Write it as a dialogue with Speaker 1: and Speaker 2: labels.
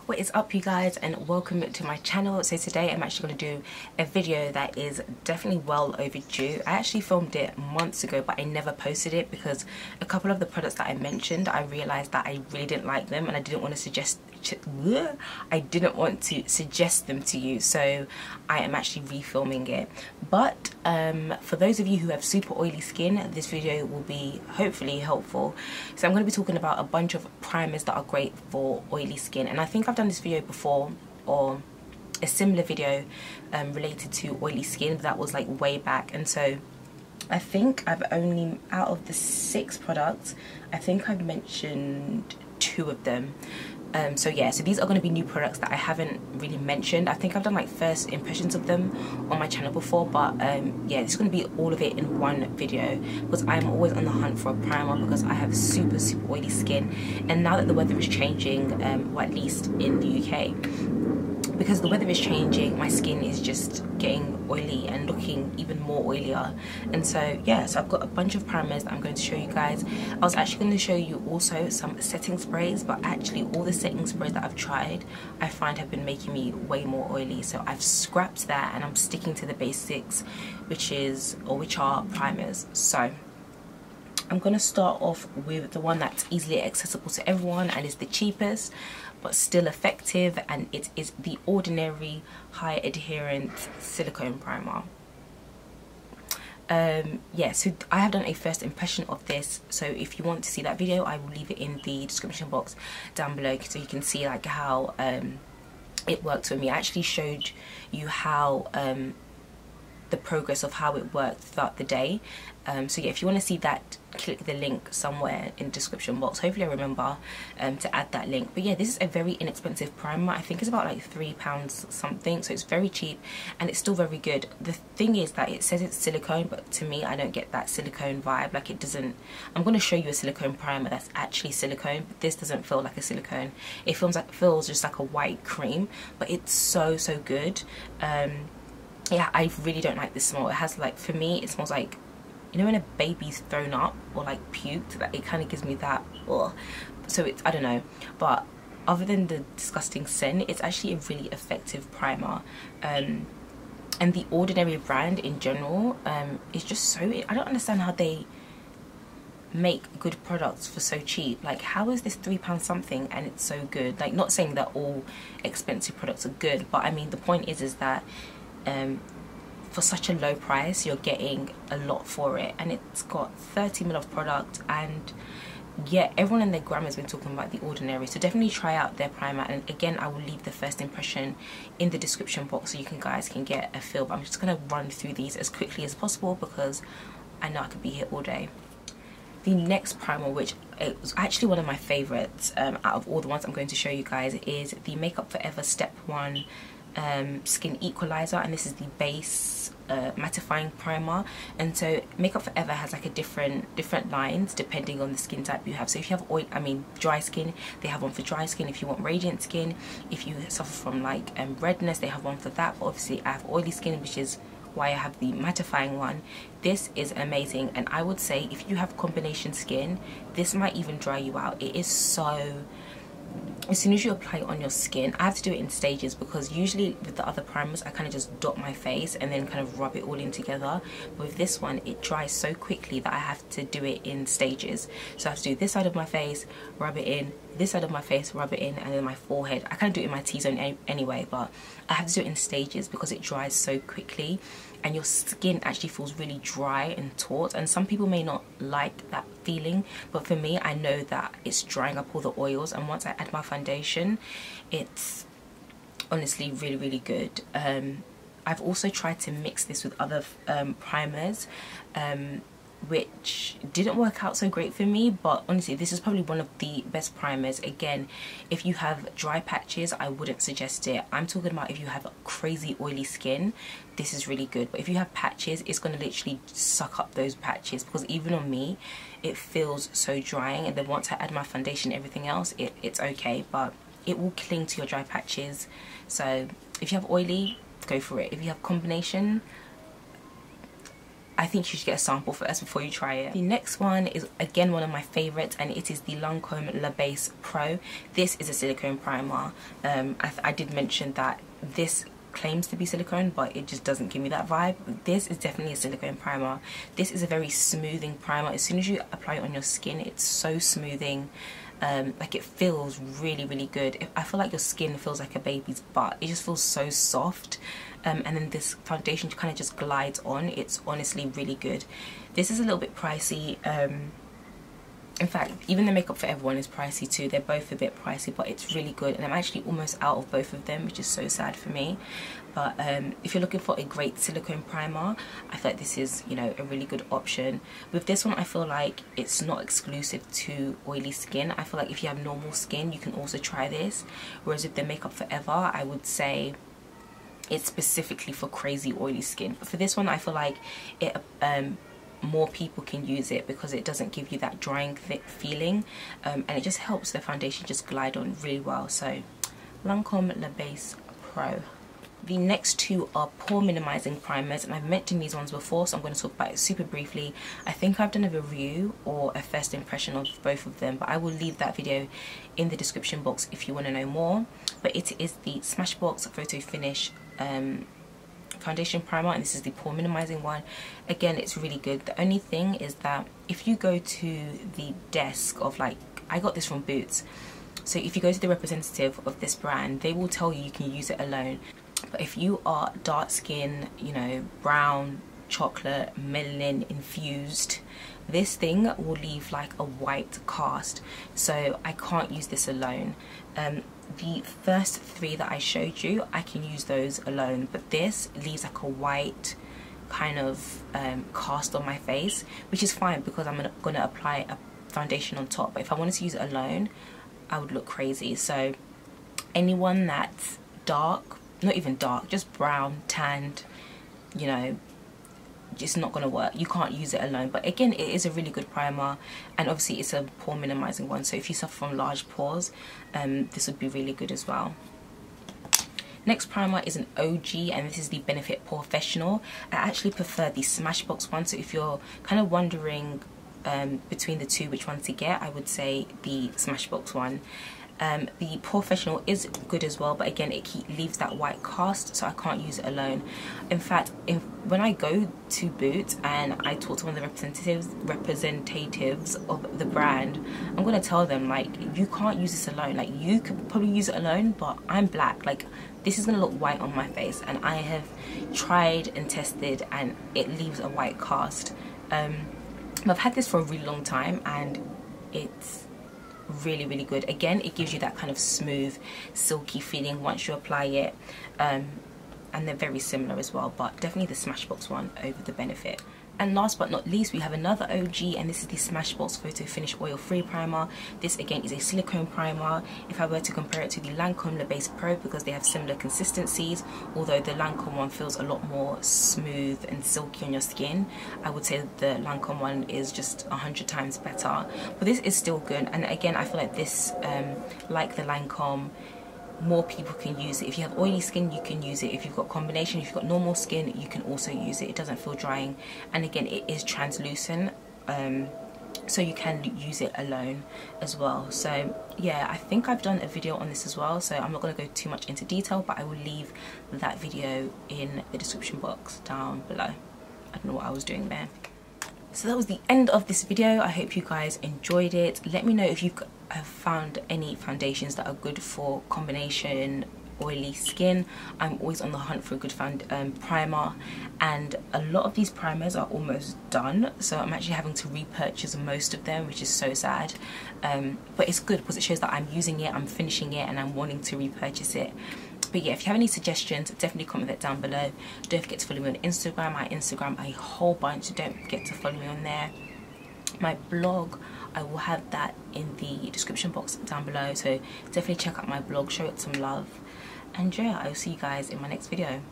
Speaker 1: What is up, you guys, and welcome to my channel. So today I'm actually going to do a video that is definitely well overdue. I actually filmed it months ago, but I never posted it because a couple of the products that I mentioned, I realized that I really didn't like them and I didn't want to suggest them to you, so I am actually refilming it. But for those of you who have super oily skin, this video will be hopefully helpful. So I'm going to be talking about a bunch of primers that are great for oily skin, and I think I've done this video before, or a similar video related to oily skin, but that was like way back. And so I think I've only, out of the 6 products, I think I've mentioned 2 of them. So yeah, so these are going to be new products that I haven't really mentioned. I think I've done like first impressions of them on my channel before, but yeah, it's going to be all of it in one video because I'm always on the hunt for a primer because I have super oily skin. And now that the weather is changing, or at least in the UK, because the weather is changing, my skin is just getting oily and looking even more oilier. And so yeah, so I've got a bunch of primers that I'm going to show you guys. I was actually going to show you also some setting sprays, but actually all the setting sprays that I've tried I find have been making me way more oily, so I've scrapped that and I'm sticking to the basics, which are primers. So I'm going to start off with the one that's easily accessible to everyone and is the cheapest but still effective, and it is the Ordinary High Adherence Silicone Primer. Yeah, so I have done a first impression of this, so if you want to see that video I will leave it in the description box down below so you can see like how it worked for me. I actually showed you how the progress of how it worked throughout the day. So yeah, if you want to see that, click the link somewhere in the description box. Hopefully I remember to add that link. But yeah, this is a very inexpensive primer. I think it's about like £3 something, so it's very cheap and it's still very good. The thing is that it says it's silicone, but to me I don't get that silicone vibe. Like, it doesn't. I'm going to show you a silicone primer that's actually silicone, but this doesn't feel like a silicone. It feels just like a white cream, but it's so good. Yeah, I really don't like this smell. It has, like, for me it smells like, you know, when a baby's thrown up or like puked, that it kind of gives me that. Ugh. So it's, I don't know, but other than the disgusting scent, it's actually a really effective primer. And the Ordinary brand in general is just so, I don't understand how they make good products for so cheap. Like, how is this £3 something and it's so good? Like, not saying that all expensive products are good, but I mean the point is that for such a low price you're getting a lot for it, and it's got 30ml of product. And yeah, everyone and their grandma has been talking about the Ordinary, so definitely try out their primer. And again, I will leave the first impression in the description box so you guys can get a feel, but I'm just going to run through these as quickly as possible because I know I could be here all day. The next primer, which it was actually one of my favorites out of all the ones I'm going to show you guys, is the Makeup Forever Step 1 Skin Equalizer, and this is the base mattifying primer. And so Makeup Forever has like a different lines depending on the skin type you have. So if you have dry skin, they have one for dry skin. If you want radiant skin, if you suffer from like redness, they have one for that. But obviously I have oily skin, which is why I have the mattifying one. This is amazing, and I would say if you have combination skin, this might even dry you out. It is so, as soon as you apply it on your skin, I have to do it in stages because usually with the other primers I kind of just dot my face and then kind of rub it all in together. But with this one, it dries so quickly that I have to do it in stages. So I have to do this side of my face, rub it in, this side of my face, rub it in, and then my forehead. I kind of do it in my T-zone anyway, but I have to do it in stages because it dries so quickly and your skin actually feels really dry and taut. And some people may not like that feeling, but for me, I know that it's drying up all the oils, and once I add my foundation, it's honestly really good. I've also tried to mix this with other primers, which didn't work out so great for me, but honestly this is probably one of the best primers. Again, if you have dry patches, I wouldn't suggest it. I'm talking about if you have crazy oily skin, this is really good. But if you have patches, it's going to literally suck up those patches, because even on me it feels so drying, and then once I add my foundation, everything else, it's okay, but it will cling to your dry patches. So if you have oily, go for it. If you have combination, I think you should get a sample first before you try it. The next one is again one of my favorites, and it is the Lancome La Base Pro. This is a silicone primer. I did mention that this claims to be silicone, but it just doesn't give me that vibe. This is definitely a silicone primer. This is a very smoothing primer. As soon as you apply it on your skin, it's so smoothing. Like it feels really, really good. I feel like your skin feels like a baby's butt. It just feels so soft. And then this foundation kind of just glides on. It's honestly really good. This is a little bit pricey. In fact, even the Makeup Forever one is pricey too. They're both a bit pricey, but it's really good. And I'm actually almost out of both of them, which is so sad for me. But if you're looking for a great silicone primer, I feel like this is, you know, a really good option. With this one, I feel like it's not exclusive to oily skin. I feel like if you have normal skin, you can also try this. Whereas with the Makeup Forever, I would say it's specifically for crazy oily skin. But for this one, I feel like it more people can use it because it doesn't give you that drying thick feeling, and it just helps the foundation just glide on really well. So Lancome La Base Pro. The next two are pore minimizing primers, and I've mentioned these ones before, so I'm going to talk about it super briefly. I think I've done a review or a first impression of both of them, but I will leave that video in the description box if you want to know more. But it is the Smashbox Photo Finish foundation primer, and this is the pore minimizing one. Again, it's really good. The only thing is that if you go to the desk of, like, I got this from Boots, so if you go to the representative of this brand, they will tell you can use it alone. But if you are dark skin, you know, brown, chocolate, melanin infused, this thing will leave like a white cast, so I can't use this alone. The first three that I showed you, I can use those alone, but this leaves like a white kind of cast on my face, which is fine because I'm gonna apply a foundation on top. But if I wanted to use it alone, I would look crazy. So anyone that's dark, not even dark, just brown, tanned, you know, it's not gonna work. You can't use it alone. But again, it is a really good primer, and obviously it's a pore minimizing one, so if you suffer from large pores, this would be really good as well. Next primer is an OG, and this is the Benefit Porefessional. I actually prefer the Smashbox one, so if you're kind of wondering between the two which one to get, I would say the Smashbox one. The Porefessional is good as well, but again, it leaves that white cast, so I can't use it alone. In fact, when I go to Boots and I talk to one of the representatives of the brand, I'm gonna tell them, like, you can't use this alone. Like, you could probably use it alone, but I'm black. Like, this is gonna look white on my face, and I have tried and tested, and it leaves a white cast. I've had this for a really long time, and it's really, really good. Again, it gives you that kind of smooth, silky feeling once you apply it, and they're very similar as well, but definitely the Smashbox one over the Benefit. And last but not least, we have another OG, and this is the Smashbox Photo Finish Oil Free Primer. This again is a silicone primer. If I were to compare it to the Lancome La Base Pro, because they have similar consistencies, although the Lancome one feels a lot more smooth and silky on your skin, I would say the Lancome one is just 100 times better. But this is still good, and again, I feel like this, like the Lancome, more people can use it. If you have oily skin, you can use it. If you've got combination, if you've got normal skin, you can also use it. It doesn't feel drying, and again, it is translucent, so you can use it alone as well. So yeah, I think I've done a video on this as well, so I'm not going to go too much into detail, but I will leave that video in the description box down below. I don't know what I was doing there. So that was the end of this video. I hope you guys enjoyed it. Let me know if you have found any foundations that are good for combination oily skin. I'm always on the hunt for a good primer, and a lot of these primers are almost done, so I'm actually having to repurchase most of them, which is so sad, but it's good because it shows that I'm using it, I'm finishing it, and I'm wanting to repurchase it. But yeah, if you have any suggestions, definitely comment that down below. Don't forget to follow me on Instagram. I Instagram a whole bunch, don't forget to follow me on there. My blog, I will have that in the description box down below, so definitely check out my blog, show it some love, and yeah, I'll see you guys in my next video.